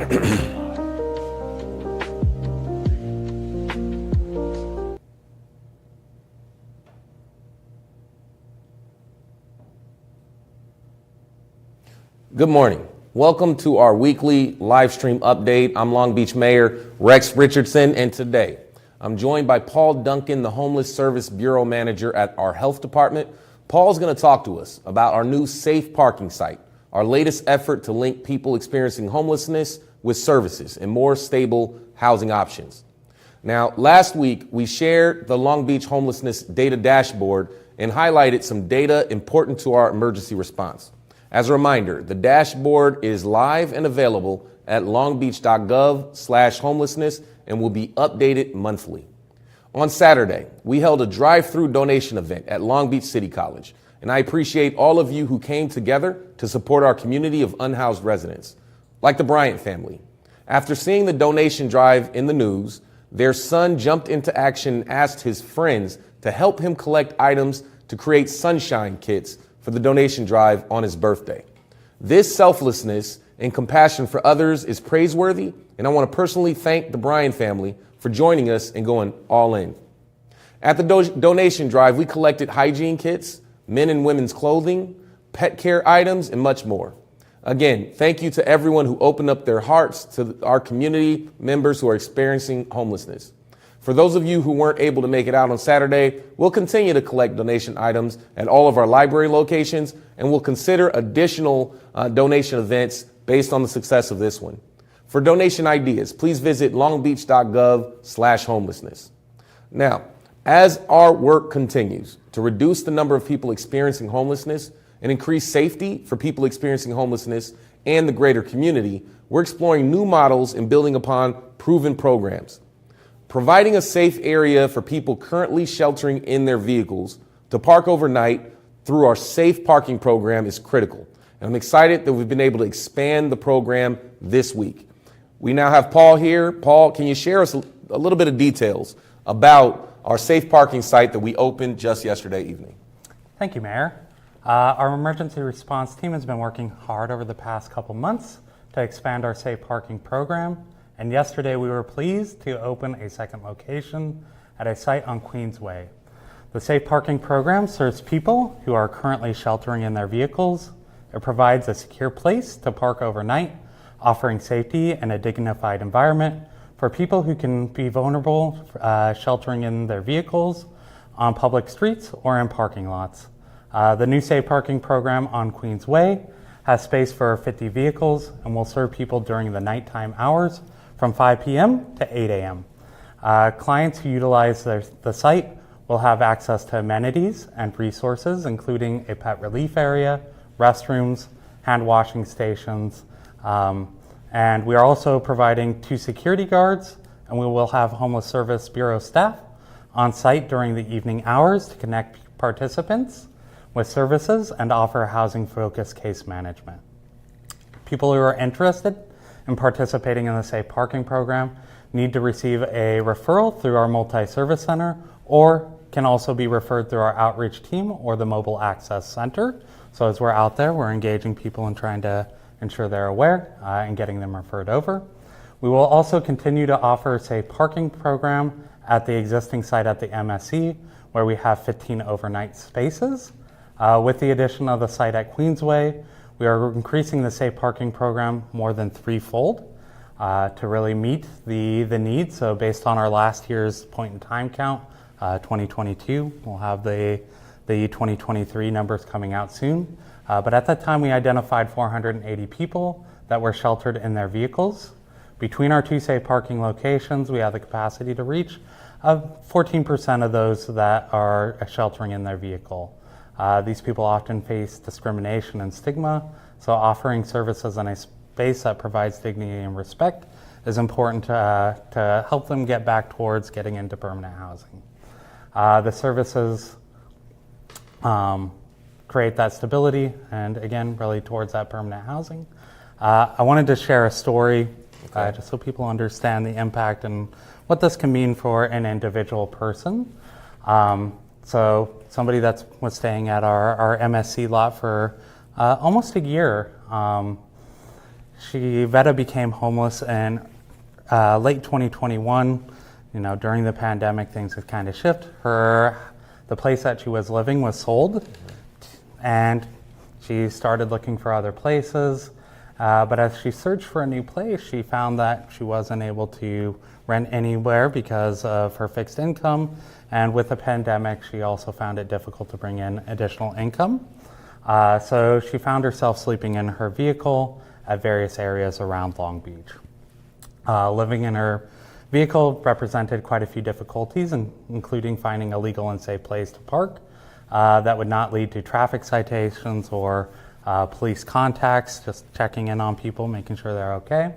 Good morning. Welcome to our weekly live stream update. I'm Long Beach Mayor Rex Richardson, and today I'm joined by Paul Duncan, the Homeless Service Bureau Manager at our Health Department. Paul's going to talk to us about our new safe parking site, our latest effort to link people experiencing homelessness with services and more stable housing options. Now, last week we shared the Long Beach Homelessness Data Dashboard and highlighted some data important to our emergency response. As a reminder, the dashboard is live and available at longbeach.gov/homelessness and will be updated monthly. On Saturday, we held a drive-through donation event at Long Beach City College, and I appreciate all of you who came together to support our community of unhoused residents, like the Bryant family. After seeing the donation drive in the news, their son jumped into action and asked his friends to help him collect items to create sunshine kits for the donation drive on his birthday. This selflessness and compassion for others is praiseworthy, and I want to personally thank the Bryan family for joining us and going all in. At the donation drive, we collected hygiene kits, men and women's clothing, pet care items, and much more. Again, thank you to everyone who opened up their hearts to our community members who are experiencing homelessness. For those of you who weren't able to make it out on Saturday, we'll continue to collect donation items at all of our library locations, and we'll consider additional donation events based on the success of this one. For donation ideas, please visit longbeach.gov/homelessness. Now, as our work continues to reduce the number of people experiencing homelessness and increase safety for people experiencing homelessness and the greater community, we're exploring new models and building upon proven programs. Providing a safe area for people currently sheltering in their vehicles to park overnight through our safe parking program is critical. And I'm excited that we've been able to expand the program this week. We now have Paul here. Paul, can you share us a little bit of details about our safe parking site that we opened just yesterday evening? Thank you, Mayor. Our emergency response team has been working hard over the past couple months to expand our safe parking program. And yesterday we were pleased to open a second location at a site on Queensway. The Safe Parking Program serves people who are currently sheltering in their vehicles. It provides a secure place to park overnight, offering safety and a dignified environment for people who can be vulnerable sheltering in their vehicles on public streets or in parking lots. The new Safe Parking Program on Queensway has space for 50 vehicles and will serve people during the nighttime hours from 5 p.m. to 8 a.m. Clients who utilize the site will have access to amenities and resources, including a pet relief area, restrooms, hand washing stations, and we are also providing 2 security guards, and we will have Homeless Service Bureau staff on site during the evening hours to connect participants with services and offer housing-focused case management. People who are interested in participating in the Safe Parking Program need to receive a referral through our multi-service center or can also be referred through our outreach team or the Mobile Access Center. So as we're out there, we're engaging people and trying to ensure they're aware and getting them referred over. We will also continue to offer a Safe Parking Program at the existing site at the MSC, where we have 15 overnight spaces. With the addition of the site at Queensway, we are increasing the Safe Parking Program more than threefold to really meet the needs. So based on our last year's point in time count, 2022, we'll have the 2023 numbers coming out soon. But at that time, we identified 480 people that were sheltered in their vehicles. Between our 2 safe parking locations, we have the capacity to reach 14% of those that are sheltering in their vehicle. These people often face discrimination and stigma, so offering services in a space that provides dignity and respect is important to help them get back towards getting into permanent housing. The services create that stability and, again, really towards that permanent housing. I wanted to share a story just so people understand the impact and what this can mean for an individual person. So somebody that was staying at our MSC lot for almost a year Veta became homeless in late 2021. During the pandemic, things have kind of shifted. The place that she was living was sold, and she started looking for other places. But as she searched for a new place, she found that she wasn't able to rent anywhere because of her fixed income. And with the pandemic, she also found it difficult to bring in additional income. So she found herself sleeping in her vehicle at various areas around Long Beach. Living in her vehicle represented quite a few difficulties, including finding a legal and safe place to park that would not lead to traffic citations or police contacts, just checking in on people, making sure they're okay.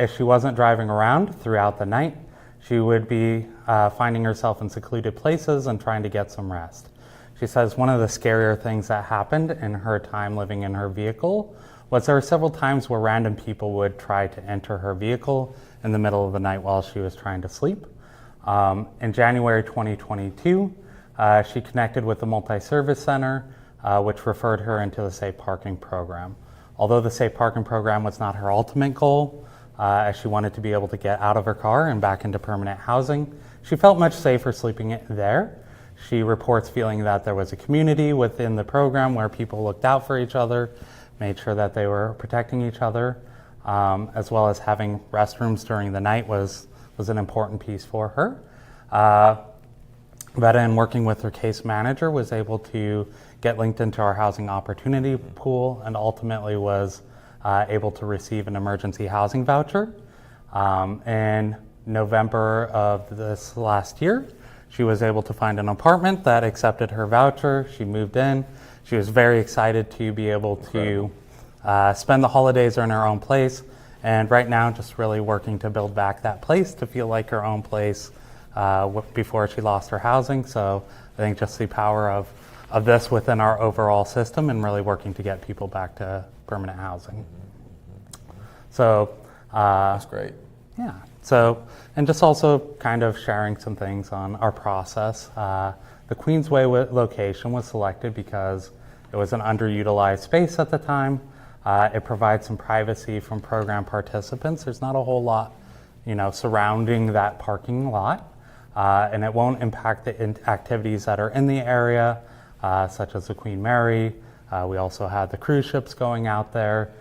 If she wasn't driving around throughout the night, she would be finding herself in secluded places and trying to get some rest. She says one of the scarier things that happened in her time living in her vehicle was there were several times where random people would try to enter her vehicle in the middle of the night while she was trying to sleep. In January 2022, she connected with the multi-service center, which referred her into the safe parking program. Although the safe parking program was not her ultimate goal, as she wanted to be able to get out of her car and back into permanent housing, she felt much safer sleeping there. She reports feeling that there was a community within the program where people looked out for each other, made sure that they were protecting each other, as well as having restrooms during the night was an important piece for her. Veta, in working with her case manager, was able to get linked into our housing opportunity pool and ultimately was able to receive an emergency housing voucher. In November of this last year, she was able to find an apartment that accepted her voucher. She moved in. She was very excited to be able to spend the holidays in her own place, and right now just really working to build back that place to feel like her own place before she lost her housing. So I think just the power of this within our overall system and really working to get people back to permanent housing. So that's great. Yeah. So, and just also kind of sharing some things on our process. The Queensway location was selected because it was an underutilized space at the time. It provides some privacy from program participants. There's not a whole lot, surrounding that parking lot, and it won't impact the activities that are in the area, such as the Queen Mary. We also had the cruise ships going out there.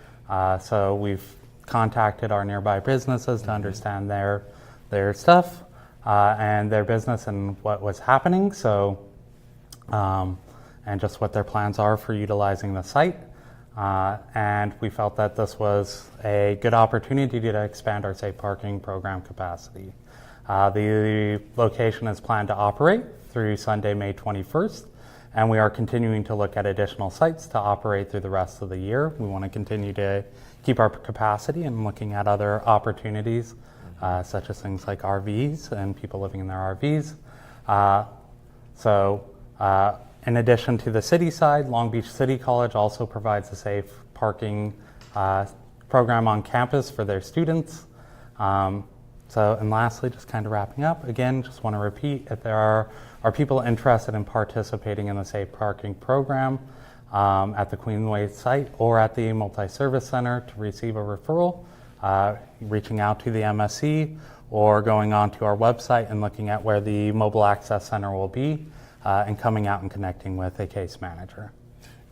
So we've contacted our nearby businesses to understand their stuff and their business and what was happening. So, and just what their plans are for utilizing the site. And we felt that this was a good opportunity to expand our safe parking program capacity. The location is planned to operate through Sunday, May 21st, and we are continuing to look at additional sites to operate through the rest of the year. We want to continue to keep our capacity and looking at other opportunities, such as things like RVs and people living in their RVs. In addition to the city side, Long Beach City College also provides a safe parking program on campus for their students. And lastly, just kind of wrapping up, again, just want to repeat, if there are people interested in participating in the safe parking program at the Queensway site or at the multi-service center to receive a referral, reaching out to the MSC or going on to our website and looking at where the mobile access center will be and coming out and connecting with a case manager.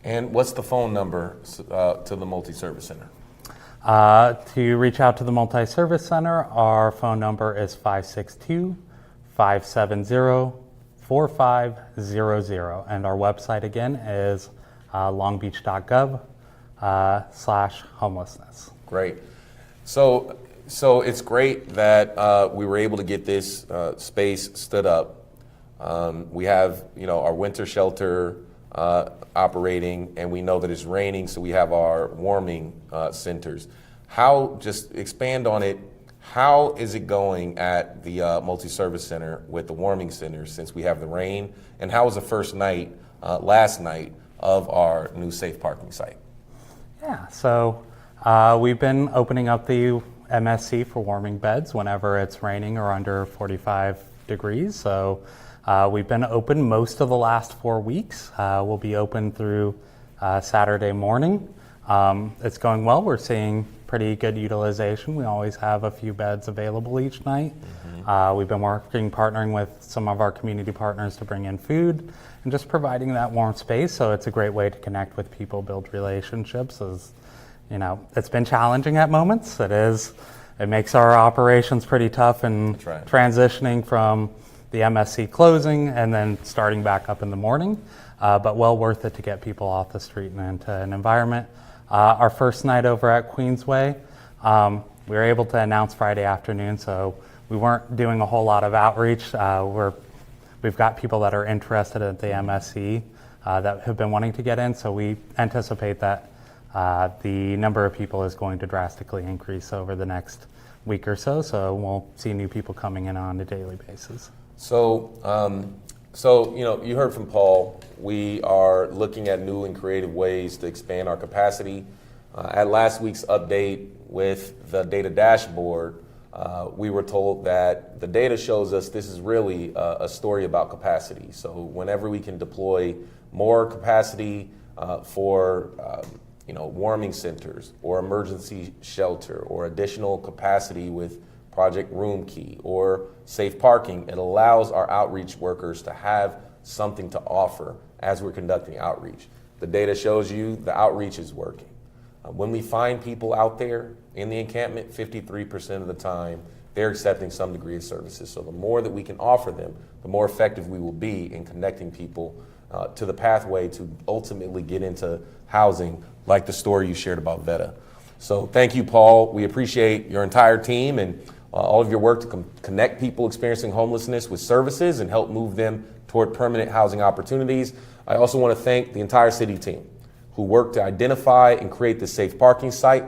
And what's the phone number to the multi-service center? To reach out to the multi-service center, our phone number is 562-570-4500, and our website again is longbeach.gov/homelessness. Great. So it's great that we were able to get this space stood up. We have, our winter shelter operating, and we know that it's raining, so we have our warming centers. Just expand on it. How is it going at the multi-service center with the warming center since we have the rain? And how was the first night, last night, of our new safe parking site? Yeah, so we've been opening up the MSC for warming beds whenever it's raining or under 45 degrees. So we've been open most of the last 4 weeks. We'll be open through Saturday morning. It's going well. We're seeing pretty good utilization. We always have a few beds available each night. We've been partnering with some of our community partners to bring in food and just providing that warm space. So it's a great way to connect with people, build relationships. As you know, it's been challenging at moments. It makes our operations pretty tough and transitioning from the MSC closing and then starting back up in the morning, but well worth it to get people off the street and into an environment. Our first night over at Queensway, we were able to announce Friday afternoon, so we weren't doing a whole lot of outreach. We've got people that are interested at the MSC that have been wanting to get in, so we anticipate that the number of people is going to drastically increase over the next week or so, so we'll see new people coming in on a daily basis. So you know, you heard from Paul. We are looking at new and creative ways to expand our capacity. At last week's update with the data dashboard, we were told that the data shows us this is really a story about capacity. So whenever we can deploy more capacity for warming centers or emergency shelter or additional capacity with Project Room Key or safe parking, it allows our outreach workers to have something to offer as we're conducting outreach. The data shows you the outreach is working. When we find people out there in the encampment, 53% of the time, they're accepting some degree of services. So the more that we can offer them, the more effective we will be in connecting people to the pathway to ultimately get into housing, like the story you shared about Veta. So thank you, Paul. We appreciate your entire team and all of your work to connect people experiencing homelessness with services and help move them toward permanent housing opportunities. I also want to thank the entire city team who worked to identify and create this safe parking site.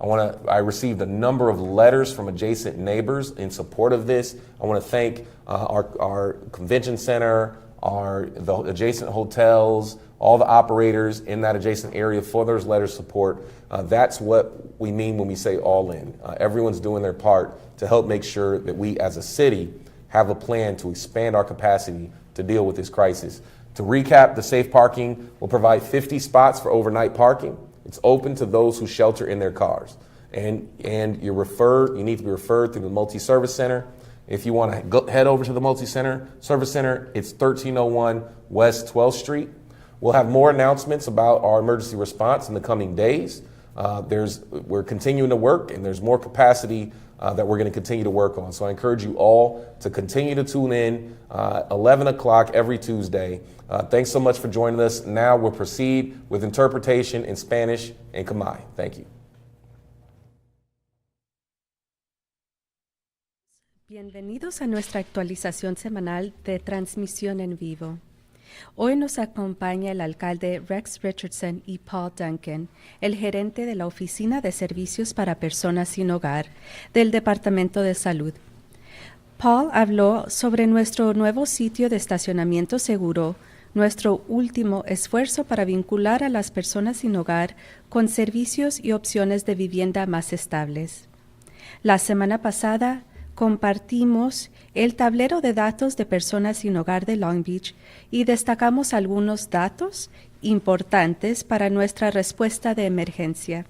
I received a number of letters from adjacent neighbors in support of this. I want to thank our convention center, the adjacent hotels, all the operators in that adjacent area for those letters of support. That's what we mean when we say all in. Everyone's doing their part to help make sure that we as a city have a plan to expand our capacity to deal with this crisis. To recap, the safe parking will provide 50 spots for overnight parking. It's open to those who shelter in their cars. And you need to be referred through the multi-service center. If you want to head over to the multi-service center, it's 1301 West 12th Street. We'll have more announcements about our emergency response in the coming days. We're continuing to work, and there's more capacity that we're going to continue to work on. So I encourage you all to continue to tune in 11 o'clock every Tuesday. Thanks so much for joining us. Now we'll proceed with interpretation in Spanish and Khmer. Thank you. Bienvenidos a nuestra actualización semanal de transmisión en vivo. Hoy nos acompaña el alcalde Rex Richardson y Paul Duncan, el gerente de la Oficina de Servicios para Personas Sin Hogar del Departamento de Salud. Paul habló sobre nuestro nuevo sitio de estacionamiento seguro, nuestro último esfuerzo para vincular a las personas sin hogar con servicios y opciones de vivienda más estables. La semana pasada, compartimos el tablero de datos de personas sin hogar de Long Beach y destacamos algunos datos importantes para nuestra respuesta de emergencia.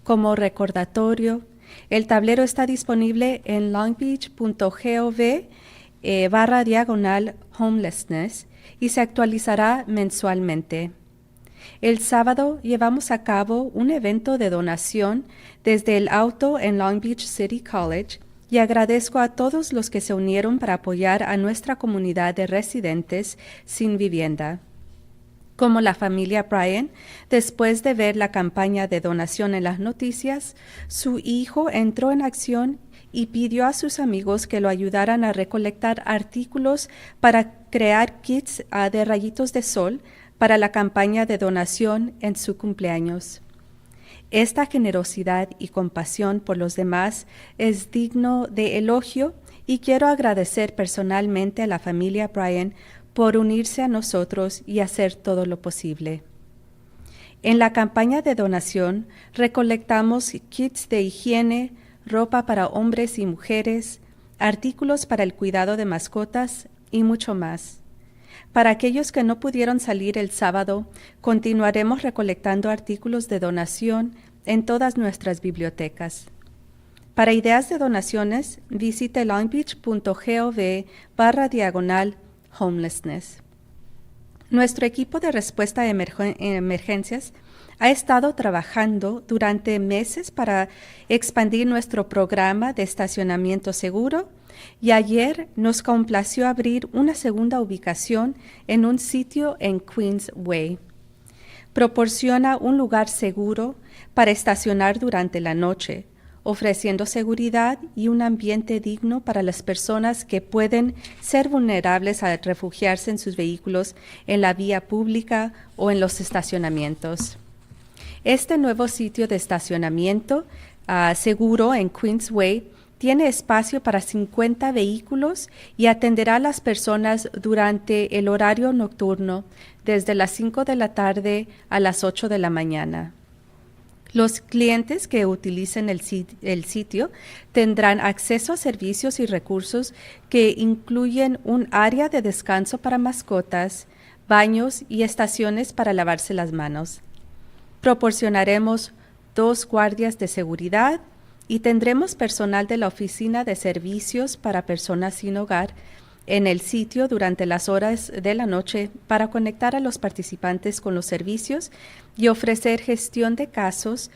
Como recordatorio, el tablero está disponible en longbeach.gov/homelessness y se actualizará mensualmente. El sábado llevamos a cabo un evento de donación desde el auto en Long Beach City College y agradezco a todos los que se unieron para apoyar a nuestra comunidad de residentes sin vivienda. Como la familia Bryan, después de ver la campaña de donación en las noticias, su hijo entró en acción y pidió a sus amigos que lo ayudaran a recolectar artículos para crear kits de rayitos de sol para la campaña de donación en su cumpleaños. Esta generosidad y compasión por los demás es digno de elogio y quiero agradecer personalmente a la familia Bryan por unirse a nosotros y hacer todo lo posible. En la campaña de donación recolectamos kits de higiene, ropa para hombres y mujeres, artículos para el cuidado de mascotas y mucho más. Para aquellos que no pudieron salir el sábado, continuaremos recolectando artículos de donación en todas nuestras bibliotecas. Para ideas de donaciones, visite longbeach.gov/homelessness. Nuestro equipo de respuesta a emergencias ha estado trabajando durante meses para expandir nuestro programa de estacionamiento seguro y ayer nos complació abrir una segunda ubicación en un sitio en Queens Way. Proporciona un lugar seguro para estacionar durante la noche, ofreciendo seguridad y un ambiente digno para las personas que pueden ser vulnerables a refugiarse en sus vehículos en la vía pública o en los estacionamientos. Este nuevo sitio de estacionamiento seguro en Queensway tiene espacio para 50 vehículos y atenderá a las personas durante el horario nocturno desde las 5 de la tarde a las 8 de la mañana. Los clientes que utilicen el sitio tendrán acceso a servicios y recursos que incluyen un área de descanso para mascotas, baños y estaciones para lavarse las manos. Proporcionaremos 2 guardias de seguridad y tendremos personal de la Oficina de Servicios para Personas Sin Hogar en el sitio durante las horas de la noche para conectar a los participantes con los servicios y ofrecer gestión de casos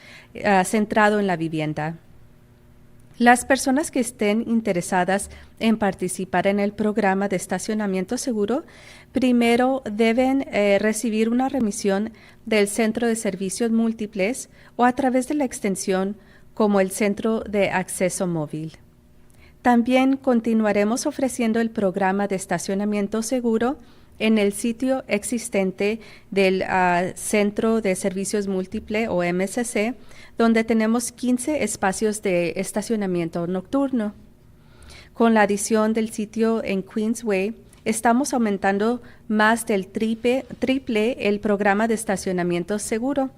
centrado en la vivienda. Las personas que estén interesadas en participar en el programa de estacionamiento seguro primero deben recibir una remisión del Centro de Servicios Múltiples o a través de la extensión como el Centro de Acceso Móvil. También continuaremos ofreciendo el programa de estacionamiento seguro en el sitio existente del Centro de Servicios Múltiple o MSC, donde tenemos 15 espacios de estacionamiento nocturno. Con la adición del sitio en Queensway, estamos aumentando más del triple el programa de estacionamiento seguro.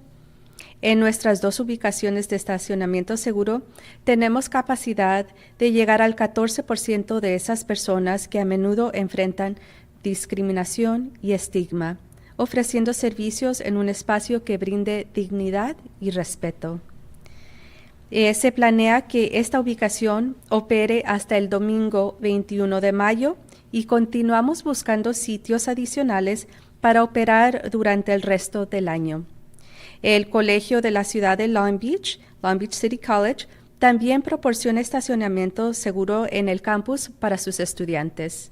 En nuestras 2 ubicaciones de estacionamiento seguro, tenemos capacidad de llegar al 14% de esas personas que a menudo enfrentan discriminación y estigma, ofreciendo servicios en un espacio que brinde dignidad y respeto. Se planea que esta ubicación opere hasta el domingo 21 de mayo y continuamos buscando sitios adicionales para operar durante el resto del año. El Colegio de la Ciudad de Long Beach City College, también proporciona estacionamiento seguro en el campus para sus estudiantes.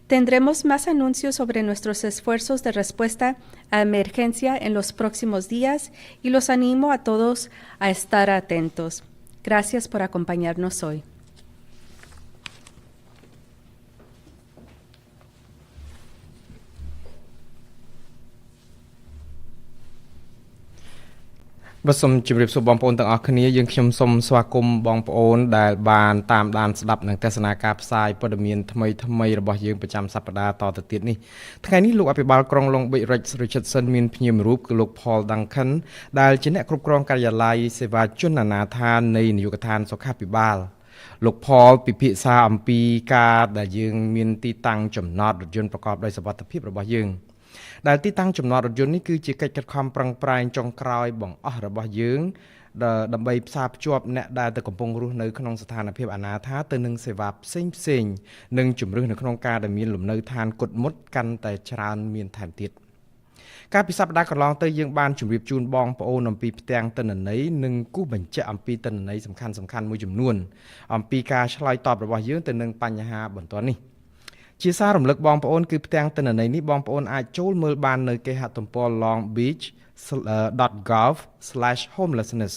Tendremos más anuncios sobre nuestros esfuerzos de respuesta a emergencia en los próximos días y los animo a todos a estar atentos. Gracias por acompañarnos hoy. Và soom chìm riệp số bóng phôn tầng ọc khá dương khiêm xôm xóa cung bóng phôn đại bàn tam đàn sập nâng tè sna cạp sai bờ miền thâm mây rồi bỏ dươngประจำ สัปดาห์ ต่อติดนี่ថ្ងៃនេះលោកអភិបាលក្រុង Long Beach Rex Richardson មានភ្ញៀវរូបគឺលោក Paul Duncan ដែលជាអ្នកគ្រប់គ្រងការិយាល័យសេវាជនអាណាដ្ឋាននៃនាយកដ្ឋានសុខាភិបាលលោក Paul ពិភាក្សាអំពីការដែលយើងមានទីតាំងចំណតរថយន្តប្រកបដោយសុវត្ថិភាពរបស់យើងដែលទីតាំងចំណតរថយន្តនេះគឺជាកិច្ចខិតខំប្រឹងប្រែងចុងក្រោយបង្អស់របស់យើងដើម្បីផ្សារភ្ជាប់អ្នកដែលទៅកំពុងរស់នៅក្នុងស្ថានភាពអនាថាទៅនឹងសេវាផ្សេងៗនិងជំរឿននៅក្នុងការដែលមានលំនៅឋានគុតមុតកាន់តែច្រើនមានថែមទៀតការពិសោធន៍កន្លងទៅយើងបានជម្រាបជូនបងប្អូនអំពីផ្ទាំងទិន្នន័យនិងគូសបញ្ជាក់អំពីទិន្នន័យសំខាន់ៗមួយចំនួនអំពីការឆ្លើយតបរបស់យើងទៅនឹងបញ្ហាបន្ទាន់នេះជាសាររំលឹកបងប្អូនគឺផ្ទាំងទិន្នន័យនេះបងប្អូនអាចចូលមើលបាននៅគេហទំព័រ longbeach.gov/homelessness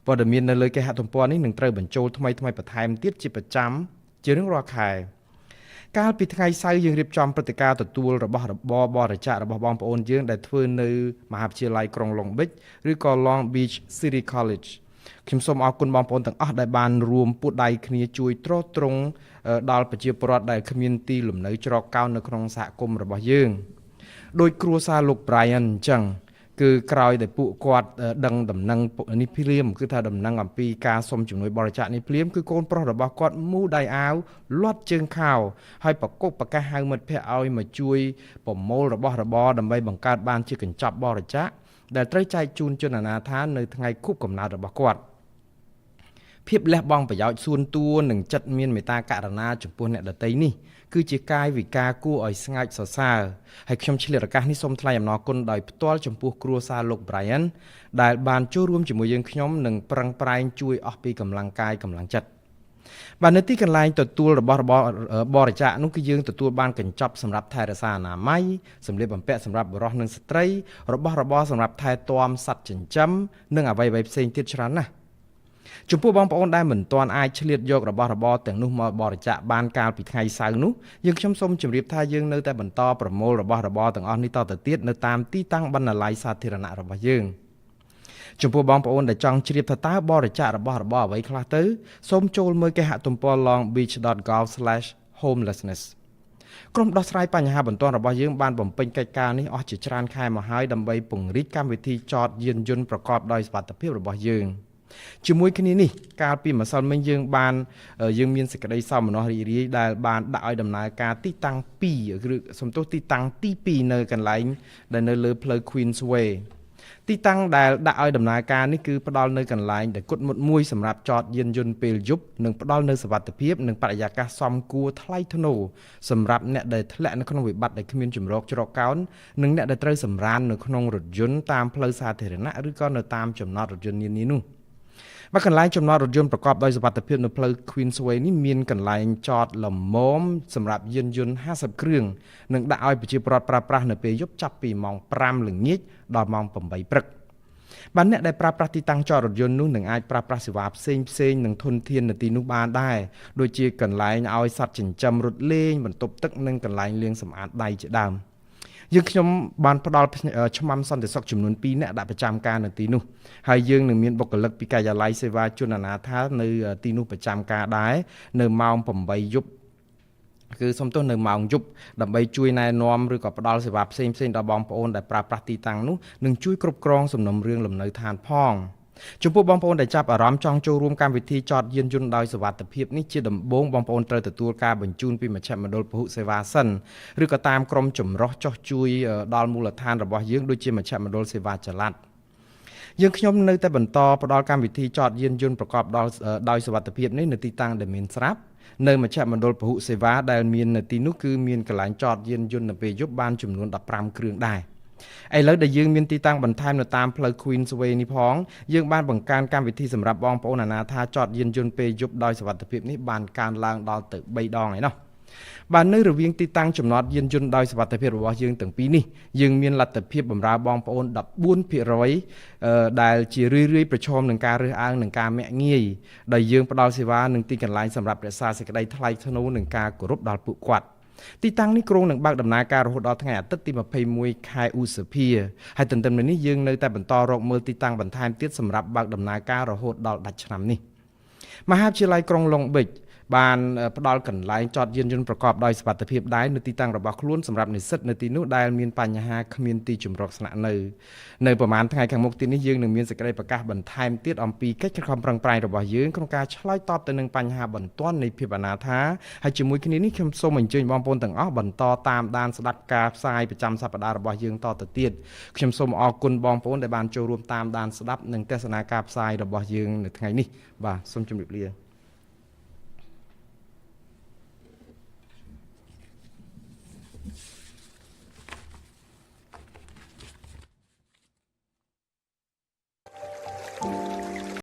ព័ត៌មាននៅលើគេហទំព័រនេះនឹងត្រូវបញ្ចូលថ្មីបន្ថែមទៀតជាប្រចាំជារៀងរាល់ខែកាលពីថ្ងៃសៅរ៍យើងរៀបចំព្រឹត្តិការណ៍ទទួលរបស់របរបរិច្ចាគរបស់បងប្អូនយើងដែលធ្វើនៅមហាវិទ្យាល័យក្រុង Long Beach ឬក៏ Long Beach City College ខ្ញុំសូមអរគុណបងប្អូនទាំងអស់ដែលបានរួមពួតដៃគ្នាជួយទ្រទ្រង់ដល់ប្រជាពលរដ្ឋដែលគ្មានទីលំនៅច្រកកោននៅក្នុងសហគមន៍របស់យើងដោយគ្រួសារលោក Brian អញ្ចឹងគឺក្រោយដែលពួកគាត់ដឹងដំណឹងនេះភ្លាមគឺថាដំណឹងអំពីការសុំជំនួយបរិច្ចាគនេះភ្លាមគឺកូនប្រុសរបស់គាត់មូដៃអាវលាត់ជើងខោហើយប្រកបប្រកាសហៅមិត្តភ័ក្តិឲ្យមកជួយប្រមូលរបស់របរដើម្បីបង្កើតបានជាកញ្ចប់បរិច្ចាគ ដែលត្រូវចែកជូនជនអនាថានៅថ្ងៃខួបកំណើតរបស់គាត់ភាពលះបង់ប្រយោជន៍សួនតួនិងចិត្តមានមេត្តាករុណាចំពោះអ្នកដទៃនេះគឺជាកាយវិការគួរឲ្យស្ងើចសរសើរហើយខ្ញុំឆ្លៀតឱកាសនេះសូមថ្លែងអំណរគុណដោយផ្ទាល់ចំពោះគ្រួសារលោក Brian ដែលបានចូលរួមជាមួយយើងខ្ញុំនិងប្រឹងប្រែងជួយអស់ពីកម្លាំងកាយកម្លាំងចិត្តបាទនៅទីកន្លែងទទួលរបស់បរិច្ចាគនោះគឺយើងទទួលបានកញ្ចប់សម្រាប់ថែរក្សាអនាម័យសម្លៀកបំពាក់សម្រាប់បុរសនិងស្ត្រីរបស់របរសម្រាប់ថែទាំសត្វចិញ្ចឹមនិងអ្វីៗផ្សេងទៀតច្រើនណាស់ចំពោះបងប្អូនដែលមិនទាន់អាចឆ្លៀតយករបស់របរទាំងនោះមកបរិច្ចាគបានកាលពីថ្ងៃសៅរ៍នោះយើងខ្ញុំសូមជម្រាបថាយើងនៅតែបន្តប្រមូលរបស់របរទាំងអស់នេះតទៅទៀតនៅតាមទីតាំងបណ្ណាល័យសាធារណៈរបស់យើងចំពោះបងប្អូនដែលចង់ជ្រាបថាតើបរិច្ចាគរបស់របរអ្វីខ្លះទៅសូមចូលមើលគេហទំព័រ longbeach.gov/homelessness ក្រុមដោះស្រាយបញ្ហាបន្ទាន់របស់យើងបានបំពេញកិច្ចការនេះអស់ជាច្រើនខែមកហើយដើម្បីពង្រីកកម្មវិធីចតយានយន្តប្រកបដោយសុវត្ថិភាពរបស់យើងជាមួយគ្នានេះកាលពីម្សិលមិញយើងមានសេចក្តីសោមនស្សរីករាយដែលបានដាក់ឲ្យដំណើរការទីតាំង2ឬសំទោសទីតាំងទី2នៅកន្លែងដែលនៅលើផ្លូវ Queensway ទីតាំងដែលដាក់ឲ្យដំណើរការនេះគឺផ្ដល់នៅកន្លែងដែលគត់មុតមួយសម្រាប់ចតយានយន្តពេលយប់និងផ្ដល់នៅសុវត្ថិភាពនិងបរិយាកាសសមគួរថ្លៃថ្នូរសម្រាប់អ្នកដែលធ្លាក់នៅក្នុងវិបត្តិដែលគ្មានជំរកច្រកកោននិងអ្នកដែលត្រូវសម្រាននៅក្នុងរថយន្តតាមផ្លូវសាធារណៈឬក៏នៅតាមចំណតរថយន្តនានានោះមកកន្លែងចំណតរថយន្តប្រកបដោយសុវត្ថិភាពនៅផ្លូវ Queensway នេះមានកន្លែងចតលំមសម្រាប់យានយន្ត50គ្រឿងនិងដាក់ឲ្យប្រជាពលរដ្ឋប្រើប្រាស់នៅពេលយប់ចាប់ពីម៉ោង5ល្ងាចដល់ម៉ោង8ព្រឹកបាទអ្នកដែលប្រើប្រាស់ទីតាំងចតរថយន្តនោះនឹងអាចប្រើប្រាស់សេវាផ្សេងនិងធនធាននៅទីនោះបានដែរដូចជាកន្លែងឲ្យសត្វចិញ្ចឹមរត់លេងបន្ទប់ទឹកនិងកន្លែងលាងសម្អាតដៃជាដើមយើងខ្ញុំបានផ្ដល់ឆ្មាំសន្តិសុខចំនួន2នាក់ដាក់ប្រចាំការនៅទីនោះហើយយើងនឹងមានបុគ្គលិកពីការិយាល័យសេវាជនអនាថានៅទីនោះប្រចាំការដែរនៅម៉ោង8យប់គឺសូមទោសនៅម៉ោងយប់ដើម្បីជួយណែនាំឬក៏ផ្ដល់សេវាផ្សេងដល់បងប្អូនដែលប្រើប្រាស់ទីតាំងនោះនិងជួយគ្រប់គ្រងសំណុំរឿងលំនៅឋានផងចំពោះបងប្អូនដែលចាប់អារម្មណ៍ចង់ចូលរួមកម្មវិធីចតយានយន្តដោយសុវត្ថិភាពនេះជាដំបូងបងប្អូនត្រូវទទួលការបញ្ជូនពីមជ្ឈមណ្ឌលពហុសេវាសិនឬក៏តាមក្រុមចម្រុះចុះជួយដល់មូលដ្ឋានរបស់យើងដូចជាមជ្ឈមណ្ឌលសេវាចល័តយើងខ្ញុំនៅតែបន្តផ្ដល់កម្មវិធីចតយានយន្តប្រកបដោយសុវត្ថិភាពនេះនៅទីតាំងដែលមានស្រាប់នៅមជ្ឈមណ្ឌលពហុសេវាដែលមាននៅទីនោះគឺមានកន្លែងចតយានយន្តនៅពេលយប់បានចំនួន15គ្រឿងដែរឥឡូវដែលយើងមានទីតាំងបន្ថែមនៅតាមផ្លូវ Queensway នេះផងយើងបានបង្កើនកម្មវិធីសម្រាប់បងប្អូនអាណាថាចតយានយន្តពេលយប់ដោយសុវត្ថិភាពនេះបានកើនឡើងដល់ទៅ3ដងហើយណោះបាទនៅរវាងទីតាំងចំណតយានយន្តដោយសុវត្ថិភាពរបស់យើងទាំងពីរនេះយើងមានលទ្ធភាពបម្រើបងប្អូន 14% ដែលជារឿយប្រឈមនឹងការរើសអើងនិងការមាក់ងាយដោយយើងផ្ដល់សេវានិងទីកន្លែងសម្រាប់រក្សាសេចក្តីថ្លៃថ្នូរនិងការគោរពដល់ពួកគាត់ទីតាំងនេះគ្រោងនឹងបើកដំណើរការរហូតដល់ថ្ងៃអាទិត្យទី21ខែឧសភាហើយទន្ទឹមនឹងនេះយើងនៅតែបន្តរកមើលទីតាំងបន្ថែមទៀតសម្រាប់បើកដំណើរការរហូតដល់ដាច់ឆ្នាំនេះមហាវិទ្យាល័យក្រុង Long Beach បានផ្ដល់កន្លែងចតយានយន្តប្រកបដោយសុវត្ថិភាពដែរនៅទីតាំងរបស់ខ្លួនសម្រាប់និស្សិតនៅទីនោះដែលមានបញ្ហាគ្មានទីជម្រកស្នាក់នៅប្រហែលថ្ងៃខាងមុខទៀតនេះយើងនឹងមានសេចក្តីប្រកាសបន្ថែមទៀតអំពីកិច្ចខំប្រឹងប្រែងរបស់យើងក្នុងការឆ្លើយតបទៅនឹងបញ្ហាបន្ទាន់នៃភាពអនាថាហើយជាមួយគ្នានេះខ្ញុំសូមអញ្ជើញបងប្អូនទាំងអស់បន្តតាមដានស្ដាប់ការផ្សាយប្រចាំសប្ដាហ៍របស់យើងតទៅទៀតខ្ញុំសូមអរគុណបងប្អូនដែលបានចូលរួមតាមដានស្ដាប់និងទស្សនាការផ្សាយរបស់យើងនៅថ្ងៃនេះបាទសូមជម្រាបលា